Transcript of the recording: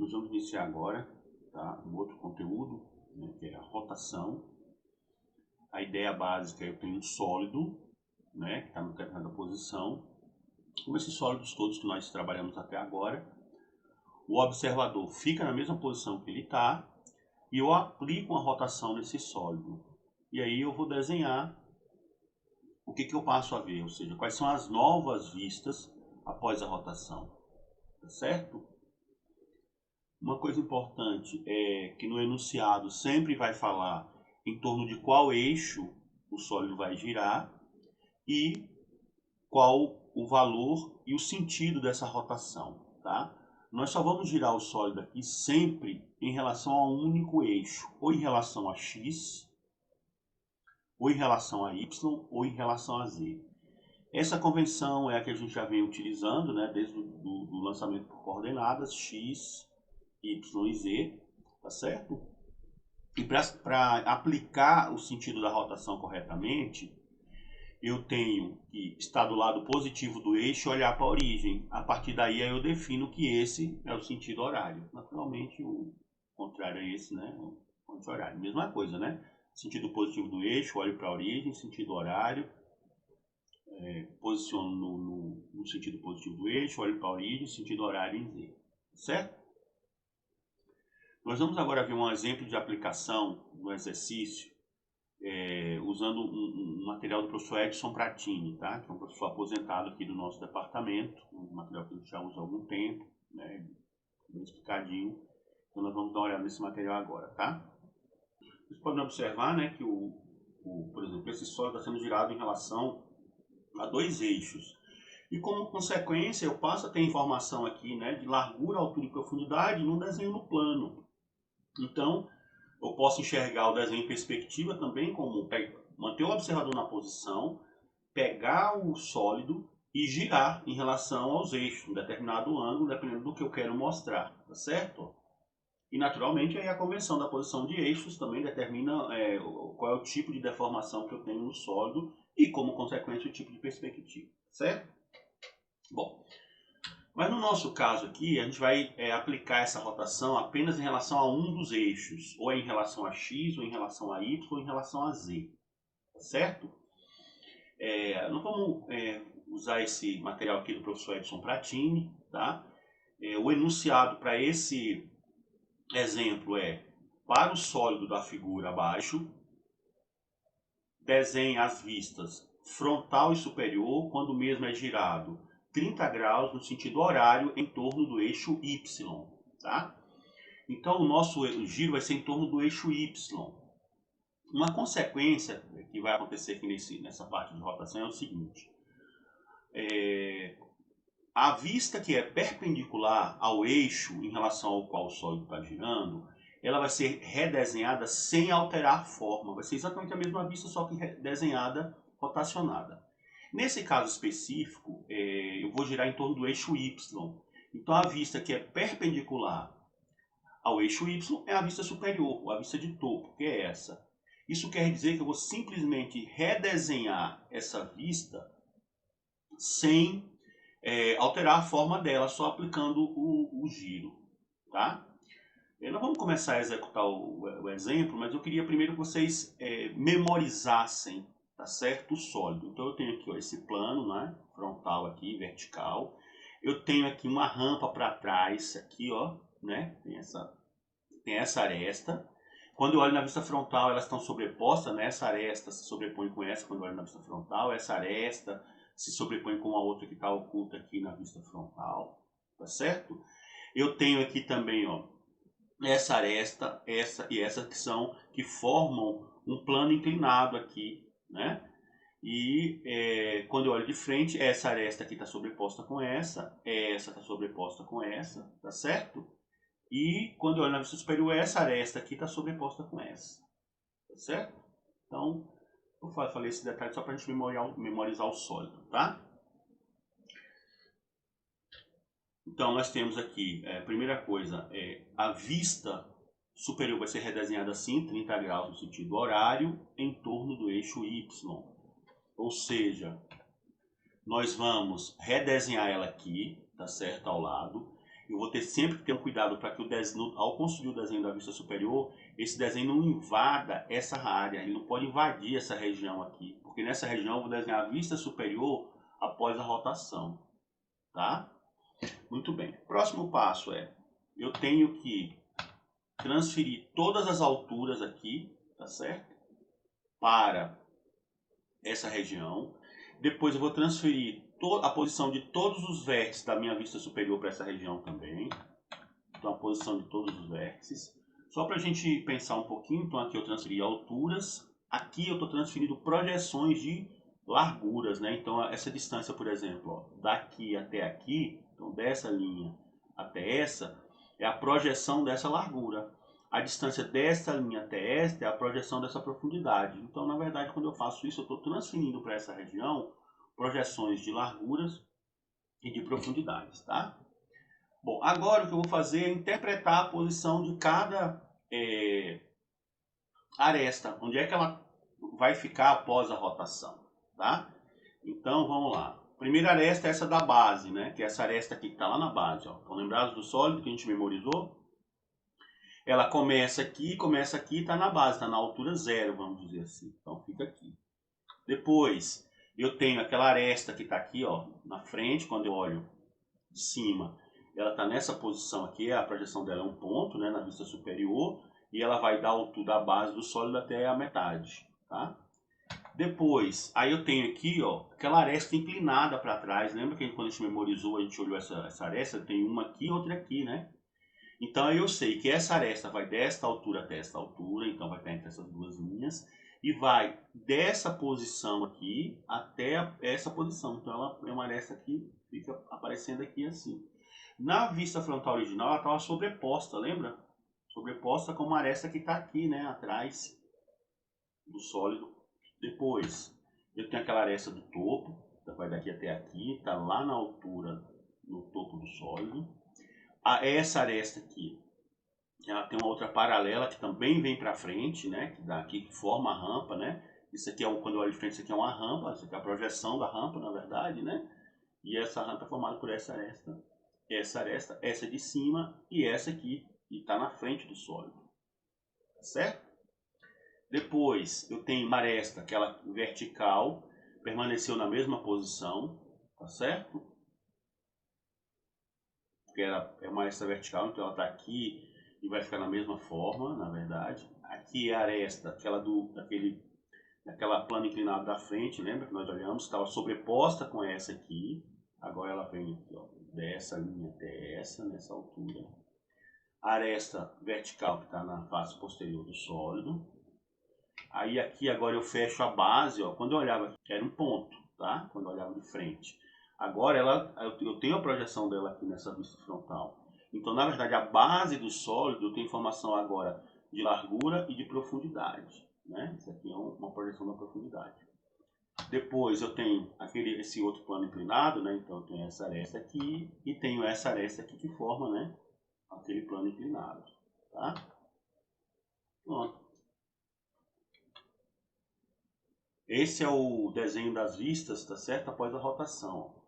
Nós vamos iniciar agora, tá, um outro conteúdo, né, que é a rotação. A ideia básica é eu tenho um sólido, né, que está em determinada posição. Com esses sólidos todos que nós trabalhamos até agora, o observador fica na mesma posição que ele está e eu aplico uma rotação nesse sólido. E aí eu vou desenhar o que eu passo a ver, ou seja, quais são as novas vistas após a rotação, tá certo? Uma coisa importante é que no enunciado sempre vai falar em torno de qual eixo o sólido vai girar e qual o valor e o sentido dessa rotação, tá? Nós só vamos girar o sólido aqui sempre em relação a um único eixo, ou em relação a x, ou em relação a y, ou em relação a z. Essa convenção é a que a gente já vem utilizando, né, desde o lançamento por coordenadas, x, y e z, tá certo? E para aplicar o sentido da rotação corretamente, eu tenho que estar do lado positivo do eixo e olhar para a origem. A partir daí eu defino que esse é o sentido horário. Naturalmente, o contrário é esse, né? O anti-horário. Mesma coisa, né? Sentido positivo do eixo, olho para a origem, sentido horário. Posiciono no sentido positivo do eixo, olho para a origem, sentido horário em Z. Certo? Nós vamos agora ver um exemplo de aplicação no exercício, usando um material do professor Edson Pratini, tá? Que é um professor aposentado aqui do nosso departamento, um material que a gente já usa há algum tempo, né? Bem explicadinho. Então nós vamos dar uma olhada nesse material agora, tá? Vocês podem observar, né, que por exemplo, esse sólido está sendo girado em relação a dois eixos. E como consequência, eu passo a ter informação aqui, né, de largura, altura e profundidade num desenho no plano. Então, eu posso enxergar o desenho em perspectiva também, como manter o observador na posição, pegar o sólido e girar em relação aos eixos, um determinado ângulo, dependendo do que eu quero mostrar, tá certo? E naturalmente aí a convenção da posição de eixos também determina qual é o tipo de deformação que eu tenho no sólido e, como consequência, o tipo de perspectiva, certo? Bom, mas no nosso caso aqui, a gente vai aplicar essa rotação apenas em relação a um dos eixos, ou em relação a x, ou em relação a y, ou em relação a z, certo? Nós vamos usar esse material aqui do professor Edson Pratini, tá? O enunciado para esse exemplo é: para o sólido da figura abaixo, desenhe as vistas frontal e superior quando o mesmo é girado 30 graus no sentido horário em torno do eixo Y, tá? Então o nosso giro vai ser em torno do eixo Y. Uma consequência que vai acontecer aqui nessa parte de rotação é o seguinte: a vista que é perpendicular ao eixo em relação ao qual o sólido está girando, ela vai ser redesenhada sem alterar a forma. Vai ser exatamente a mesma vista, só que desenhada, rotacionada. Nesse caso específico, eu vou girar em torno do eixo Y. Então a vista que é perpendicular ao eixo Y é a vista superior, a vista de topo, que é essa. Isso quer dizer que eu vou simplesmente redesenhar essa vista sem alterar a forma dela, só aplicando o giro, tá? Nós vamos começar a executar o exemplo, mas eu queria primeiro que vocês memorizassem, tá certo, o sólido. Então eu tenho aqui, ó, esse plano, né, frontal aqui, vertical. Eu tenho aqui uma rampa para trás, aqui, ó, né, tem essa aresta. Quando eu olho na vista frontal, elas estão sobrepostas, né? Essa aresta se sobrepõe com essa quando eu olho na vista frontal, essa aresta se sobrepõe com a outra que está oculta aqui na vista frontal, tá certo? Eu tenho aqui também, ó, essa aresta, essa e essa que formam um plano inclinado aqui, né? E quando eu olho de frente, essa aresta aqui está sobreposta com essa está sobreposta com essa, tá certo? E quando eu olho na vista superior, essa aresta aqui está sobreposta com essa, tá certo? Então, eu falei esse detalhe só para a gente memorizar o sólido, tá? Então, nós temos aqui, primeira coisa, a vista superior vai ser redesenhada assim, 30 graus no sentido horário, em torno do eixo Y. Ou seja, nós vamos redesenhar ela aqui, tá certo, ao lado. eu vou ter sempre que ter um cuidado para que o desenho, ao construir o desenho da vista superior, esse desenho não invada essa área, ele não pode invadir essa região aqui, porque nessa região eu vou desenhar a vista superior após a rotação, tá? Muito bem. Próximo passo é, eu tenho que transferir todas as alturas aqui, tá certo? Para essa região. Depois eu vou transferir a posição de todos os vértices da minha vista superior para essa região também. Então a posição de todos os vértices. Só para a gente pensar um pouquinho, então aqui eu transferi alturas. Aqui eu estou transferindo projeções de larguras, né? Então essa distância, por exemplo, ó, daqui até aqui, então dessa linha até essa, é a projeção dessa largura. A distância dessa linha até esta é a projeção dessa profundidade. Então, na verdade, quando eu faço isso, eu estou transferindo para essa região projeções de larguras e de profundidades, tá? Bom, agora o que eu vou fazer é interpretar a posição de cada aresta, onde é que ela vai ficar após a rotação, tá? Então, vamos lá. Primeira aresta é essa da base, né? Que é essa aresta aqui que está lá na base, ó. Estão lembrados do sólido que a gente memorizou? Ela começa aqui, está na base, está na altura zero, vamos dizer assim. Então fica aqui. Depois, eu tenho aquela aresta que está aqui, ó, na frente, quando eu olho de cima. Ela está nessa posição aqui, a projeção dela é um ponto, né, na vista superior, e ela vai dar a altura da base do sólido até a metade, tá? Depois, aí eu tenho aqui, ó, aquela aresta inclinada para trás. Lembra que quando a gente memorizou, a gente olhou essa aresta? Tem uma aqui e outra aqui, né? Então eu sei que essa aresta vai desta altura até esta altura, então vai estar entre essas duas linhas, e vai dessa posição aqui até essa posição. Então ela é uma aresta que fica aparecendo aqui assim. Na vista frontal original ela estava sobreposta, lembra? Sobreposta com uma aresta que está aqui, né, atrás do sólido. Depois eu tenho aquela aresta do topo, vai daqui até aqui, está lá na altura, no topo do sólido. Essa aresta aqui, ela tem uma outra paralela que também vem para frente, né? Que forma a rampa, né? Isso aqui é quando eu olho de frente, isso aqui é uma rampa, isso aqui é a projeção da rampa, na verdade, né? E essa rampa é formada por essa aresta, essa de cima e essa aqui, que está na frente do sólido, tá certo? Depois eu tenho uma aresta, aquela vertical, permaneceu na mesma posição, tá certo? Porque é uma aresta vertical, então ela está aqui e vai ficar na mesma forma, na verdade. Aqui é a aresta, daquela plano inclinado da frente, lembra que nós olhamos? Estava sobreposta com essa aqui. Agora ela vem aqui, ó, dessa linha até essa, nessa altura. A aresta vertical que está na face posterior do sólido. Aí aqui agora eu fecho a base, ó. Quando eu olhava aqui era um ponto, tá? Quando eu olhava de frente. Agora eu tenho a projeção dela aqui nessa vista frontal. Então, na verdade, a base do sólido tem informação agora de largura e de profundidade, né? Isso aqui é uma projeção da profundidade. Depois eu tenho esse outro plano inclinado, né? Então eu tenho essa aresta aqui e tenho essa aresta aqui que forma, né, aquele plano inclinado, tá? Pronto. Esse é o desenho das vistas, tá certo? Após a rotação.